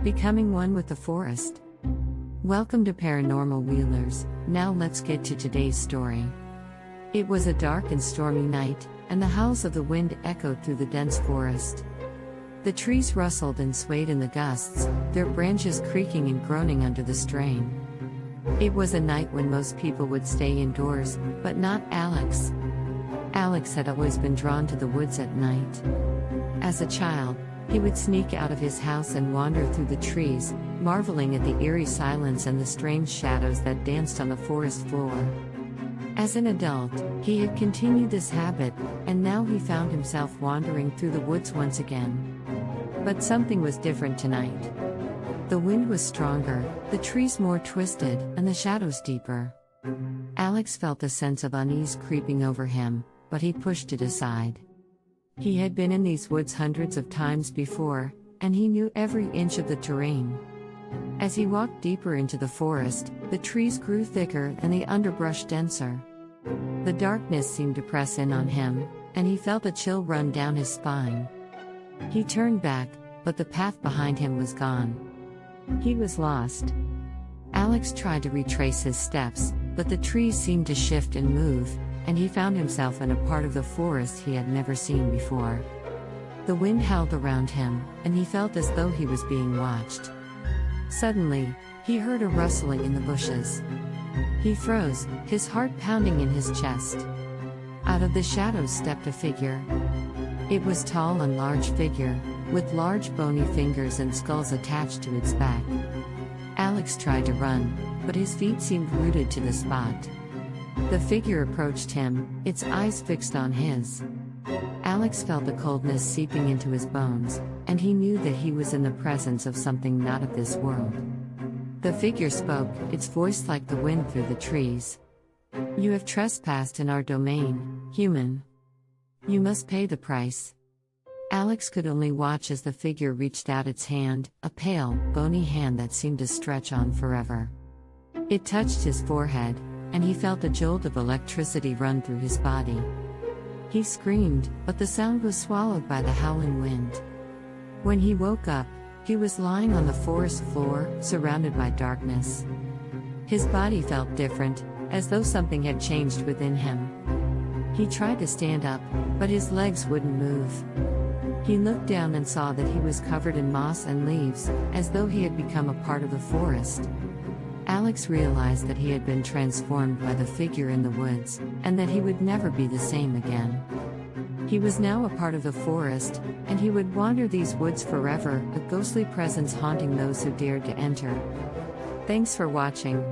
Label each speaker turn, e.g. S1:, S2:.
S1: Becoming one with the forest. Welcome to Paranormal Wheelers. Now let's get to today's story. It was a dark and stormy night, and the howls of the wind echoed through the dense forest. The trees rustled and swayed in the gusts, their branches creaking and groaning under the strain. It was a night when most people would stay indoors, but not Alex. Alex had always been drawn to the woods at night. As a child, he would sneak out of his house and wander through the trees, marveling at the eerie silence and the strange shadows that danced on the forest floor. As an adult, he had continued this habit, and now he found himself wandering through the woods once again. But something was different tonight. The wind was stronger, the trees more twisted, and the shadows deeper. Alex felt a sense of unease creeping over him, but he pushed it aside. He had been in these woods hundreds of times before, and he knew every inch of the terrain. As he walked deeper into the forest, the trees grew thicker and the underbrush denser. The darkness seemed to press in on him, and he felt a chill run down his spine. He turned back, but the path behind him was gone. He was lost. Alex tried to retrace his steps, but the trees seemed to shift and move, and he found himself in a part of the forest he had never seen before. The wind howled around him, and he felt as though he was being watched. Suddenly, he heard a rustling in the bushes. He froze, his heart pounding in his chest. Out of the shadows stepped a figure. It was tall and large figure, with large bony fingers and skulls attached to its back. Alex tried to run, but his feet seemed rooted to the spot. The figure approached him, its eyes fixed on his. Alex felt the coldness seeping into his bones, and he knew that he was in the presence of something not of this world. The figure spoke, its voice like the wind through the trees. "You have trespassed in our domain, human. You must pay the price." Alex could only watch as the figure reached out its hand, a pale, bony hand that seemed to stretch on forever. It touched his forehead, and he felt a jolt of electricity run through his body. He screamed, but the sound was swallowed by the howling wind. When he woke up, he was lying on the forest floor, surrounded by darkness. His body felt different, as though something had changed within him. He tried to stand up, but his legs wouldn't move. He looked down and saw that he was covered in moss and leaves, as though he had become a part of the forest. Alex realized that he had been transformed by the figure in the woods, and that he would never be the same again. He was now a part of the forest, and he would wander these woods forever, a ghostly presence haunting those who dared to enter. Thanks for watching.